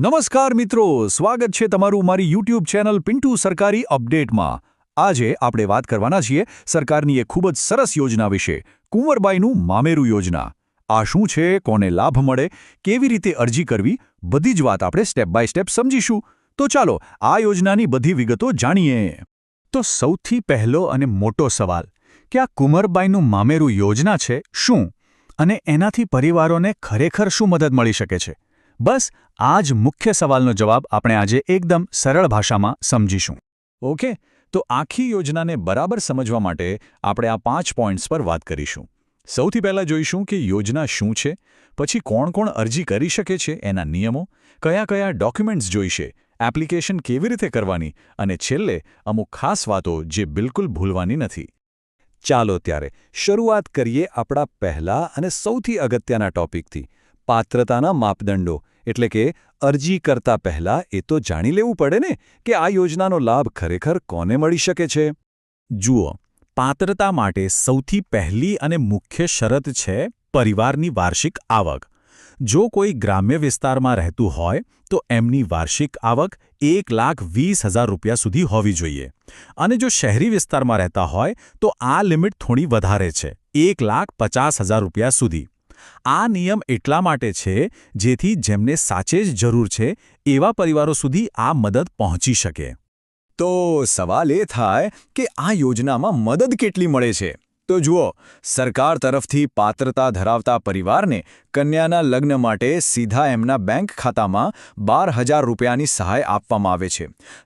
નમસ્કાર મિત્રો, સ્વાગત છે તમારું મારી યુટ્યુબ ચેનલ પિન્ટુ સરકારી અપડેટમાં। આજે આપણે વાત કરવાના છીએ સરકારની એક ખૂબ જ સરસ યોજના વિશે, કુંવરબાઈનું મામેરું યોજના। આ શું છે, કોને લાભ મળે, કેવી રીતે અરજી કરવી, બધી જ વાત આપણે સ્ટેપ બાય સ્ટેપ સમજીશું। તો ચાલો આ યોજનાની બધી વિગતો જાણીએ। તો સૌથી પહેલો અને મોટો સવાલ કે આ કુંવરબાઈનું મામેરું યોજના છે શું, અને એનાથી પરિવારોને ખરેખર શું મદદ મળી શકે છે? બસ આ જ મુખ્ય સવાલનો જવાબ આપણે આજે એકદમ સરળ ભાષામાં સમજીશું। ઓકે, તો આખી યોજનાને બરાબર સમજવા માટે આપણે આ 5 પોઈન્ટ્સ પર વાત કરીશું। સૌથી પહેલાં જોઈશું કે યોજના શું છે, પછી કોણ કોણ અરજી કરી શકે છે, એના નિયમો, કયા કયા ડોક્યુમેન્ટ્સ જોઈશે, એપ્લિકેશન કેવી રીતે કરવાની, અને છેલ્લે અમુક ખાસ વાતો જે બિલકુલ ભૂલવાની નથી। ચાલો ત્યારે શરૂઆત કરીએ આપણા પહેલા અને સૌથી અગત્યના ટોપિકથી, પાત્રતાના માપદંડો। એટલે કે અરજી કરતા પહેલા એ તો જાણી લેવું પડે ને કે આ યોજનાનો લાભ ખરેખર કોને મળી શકે છે। જુઓ, પાત્રતા માટે સૌથી પહેલી અને મુખ્ય શરત છે પરિવારની વાર્ષિક આવક। જો કોઈ ગ્રામ્ય વિસ્તારમાં રહેતું હોય તો એમની વાર્ષિક આવક 1,20,000 રૂપિયા સુધી હોવી જોઈએ, અને જો શહેરી વિસ્તારમાં રહેતા હોય તો આ લિમિટ થોડી વધારે છે, 1,50,000 રૂપિયા સુધી। આ નિયમ એટલા માટે છે જેથી જેમને સાચે જ જરૂર છે એવા પરિવારો સુધી આ મદદ પહોંચી શકે। તો સવાલ એ થાય કે આ યોજનામાં મદદ કેટલી મળે છે? તો જુઓ, સરકાર તરફથી પાત્રતા ધરાવતા પરિવારને કન્યાના લગ્ન માટે સીધા એમના બેંક ખાતામાં 12,000 રૂપિયાની સહાય આપવામાં આવે છે।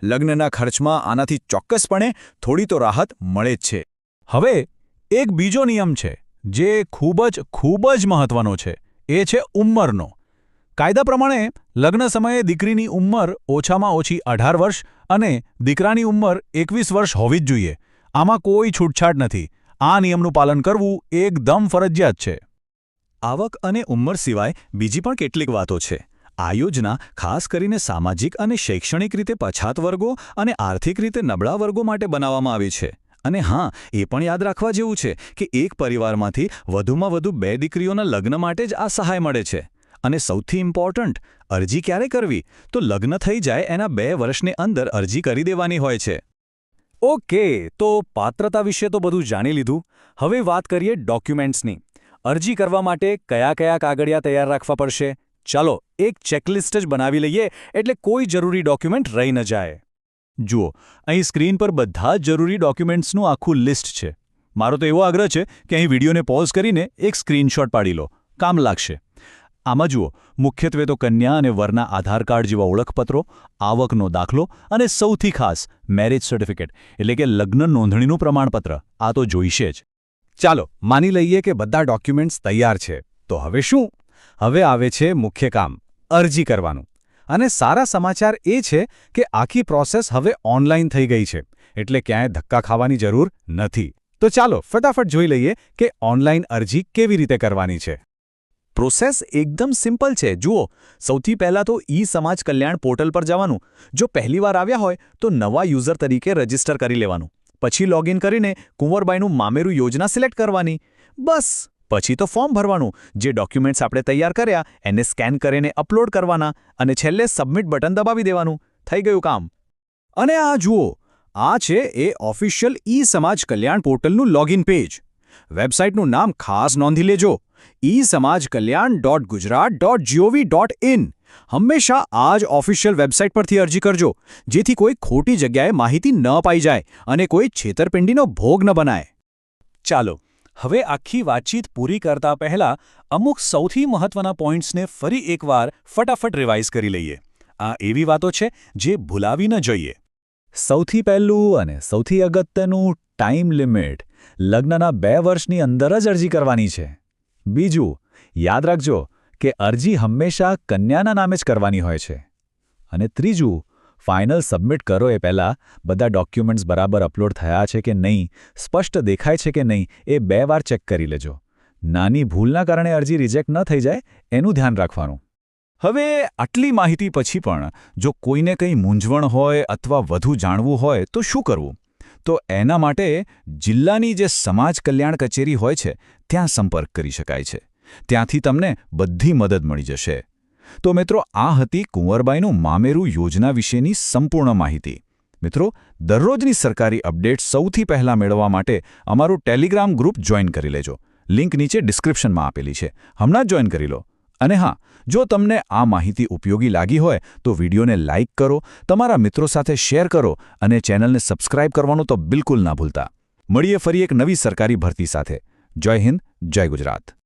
લગ્નના ખર્ચમાં આનાથી ચોક્કસપણે થોડી તો રાહત મળે જ છે। હવે એક બીજો નિયમ છે જે ખૂબ જ મહત્વનો છે, એ છે ઉંમરનો। કાયદા પ્રમાણે લગ્ન સમયે દીકરીની ઉંમર ઓછામાં ઓછી 18 વર્ષ અને દીકરાની ઉંમર 21 વર્ષ હોવી જ જોઈએ। આમાં કોઈ છૂટછાટ નથી। આ નિયમનું પાલન કરવું એકદમ ફરજિયાત છે। આવક અને ઉંમર સિવાય બીજી પણ કેટલીક વાતો છે। આ યોજના ખાસ કરીને સામાજિક અને શૈક્ષણિક રીતે પછાત વર્ગો અને આર્થિક રીતે નબળા વર્ગો માટે બનાવવામાં આવી છે। અને હા, એ પણ યાદ રાખવા જેવું છે કે એક પરિવારમાંથી વધુમાં વધુ 2 દીકરીઓના લગ્ન માટે જ આ સહાય મળે છે। અને સૌથી ઇમ્પોર્ટન્ટ, અરજી ક્યારે કરવી? તો લગ્ન થઈ જાય એના 2 વર્ષને અંદર અરજી કરી દેવાની હોય છે। ઓકે, તો પાત્રતા વિશે તો બધું જાણી લીધું। હવે વાત કરીએ ડોક્યુમેન્ટ્સની। અરજી કરવા માટે કયા કયા કાગળિયા તૈયાર રાખવા પડશે? ચાલો એક ચેકલિસ્ટ જ બનાવી લઈએ એટલે કોઈ જરૂરી ડોક્યુમેન્ટ રહી ન જાય। જુઓ, અહીં સ્ક્રીન પર બધા જ જરૂરી ડોક્યુમેન્ટ્સનું આખું લિસ્ટ છે। મારો તો એવો આગ્રહ છે કે અહીં વિડીયોને પોઝ કરીને એક સ્ક્રીનશોટ પાડી લો, કામ લાગશે। આમાં જુઓ, મુખ્યત્વે તો કન્યા અને વરના આધાર કાર્ડ જેવા ઓળખપત્રો, આવકનો દાખલો અને સૌથી ખાસ મેરેજ સર્ટિફિકેટ એટલે કે લગ્ન નોંધણીનું પ્રમાણપત્ર, આ તો જોઈશે જ। ચાલો માની લઈએ કે બધા ડોક્યુમેન્ટ્સ તૈયાર છે, તો હવે શું? હવે આવે છે મુખ્ય કામ, અરજી કરવાનું। અને સારા સમાચાર એ છે કે આખી પ્રોસેસ હવે ઓનલાઈન થઈ ગઈ છે, એટલે ક્યાંય ધક્કા ખાવાની જરૂર નથી। તો ચાલો ફટાફટ જોઈ લઈએ કે ઓનલાઈન અરજી કેવી રીતે કરવાની છે। પ્રોસેસ એકદમ સિમ્પલ છે। જુઓ, સૌથી પહેલાં તો સમાજ કલ્યાણ પોર્ટલ પર જવાનું। જો પહેલીવાર આવ્યા હોય તો નવા યુઝર તરીકે રજીસ્ટર કરી લેવાનું। પછી લોગિન કરીને કુંવરબાઈનું મામેરું યોજના સિલેક્ટ કરવાની। બસ પછી તો ફોર્મ ભરવાનું, જે ડોક્યુમેન્ટ્સ આપણે તૈયાર કર્યા એને સ્કેન કરીને અપલોડ કરવાના, અને છેલ્લે સબમિટ બટન દબાવી દેવાનું। થઈ ગયું કામ। અને આ જુઓ, આ છે એ ઓફિશિયલ સમાજ કલ્યાણ પોર્ટલનું લોગિન પેજ। વેબસાઇટનું નામ ખાસ નોંધી લેજો, esamajkalyan.gujarat.gov.in। હંમેશા આ જ ઓફિશિયલ વેબસાઇટ પરથી અરજી કરજો, જેથી કોઈ ખોટી જગ્યાએ માહિતી ન પાઈ જાય અને કોઈ છેતરપિંડીનો ભોગ ન બનાય। ચાલો હવે આખી વાતચીત પૂરી કરતા પહેલા અમુક સૌથી મહત્વના પોઈન્ટ્સને ફરી એકવાર ફટાફટ રિવાઇઝ કરી લઈએ। આ એવી વાતો છે જે ભૂલાવી ન જોઈએ। સૌથી પહેલું અને સૌથી અગત્યનું, ટાઈમ લિમિટ, લગ્નના 2 વર્ષની અંદર જ અરજી કરવાની છે। બીજું, યાદ રાખજો કે અરજી હંમેશા કન્યાના નામે જ કરવાની હોય છે। અને ત્રીજું, ફાઇનલ સબમિટ કરો એ પહેલાં બધા ડોક્યુમેન્ટ્સ બરાબર અપલોડ થયા છે કે નહીં, સ્પષ્ટ દેખાય છે કે નહીં, એ 2 વાર ચેક કરી લેજો। નાની ભૂલના કારણે અરજી રિજેક્ટ ન થઈ જાય એનું ધ્યાન રાખવાનું। હવે આટલી માહિતી પછી પણ જો કોઈને કંઈ મૂંઝવણ હોય અથવા વધુ જાણવું હોય તો શું કરવું? તો એના માટે જિલ્લાની જે સમાજ કલ્યાણ કચેરી હોય છે ત્યાં સંપર્ક કરી શકાય છે। ત્યાંથી તમને બધી મદદ મળી જશે। તો મિત્રો, આ હતી કુંવરબાઈનું મામેરું યોજના વિશેની સંપૂર્ણ માહિતી. મિત્રો, દરરોજની સરકારી અપડેટ સૌથી પહેલાં મેળવવા માટે અમારું ટેલિગ્રામ ગ્રુપ જોઈન કરી લેજો. લિંક નીચે ડિસ્ક્રિપ્શનમાં આપેલી છે. હમણાં જ જોઈન કરી લો. અને હા, જો તમને આ માહિતી ઉપયોગી લાગી હોય તો વિડીયોને લાઇક કરો, તમારા મિત્રો સાથે શેર કરો અને ચેનલને સબસ્ક્રાઇબ કરવાનું તો બિલકુલ ના ભૂલતા. મળીએ ફરી એક નવી સરકારી ભરતી સાથે. જય હિન્દ, જય ગુજરાત.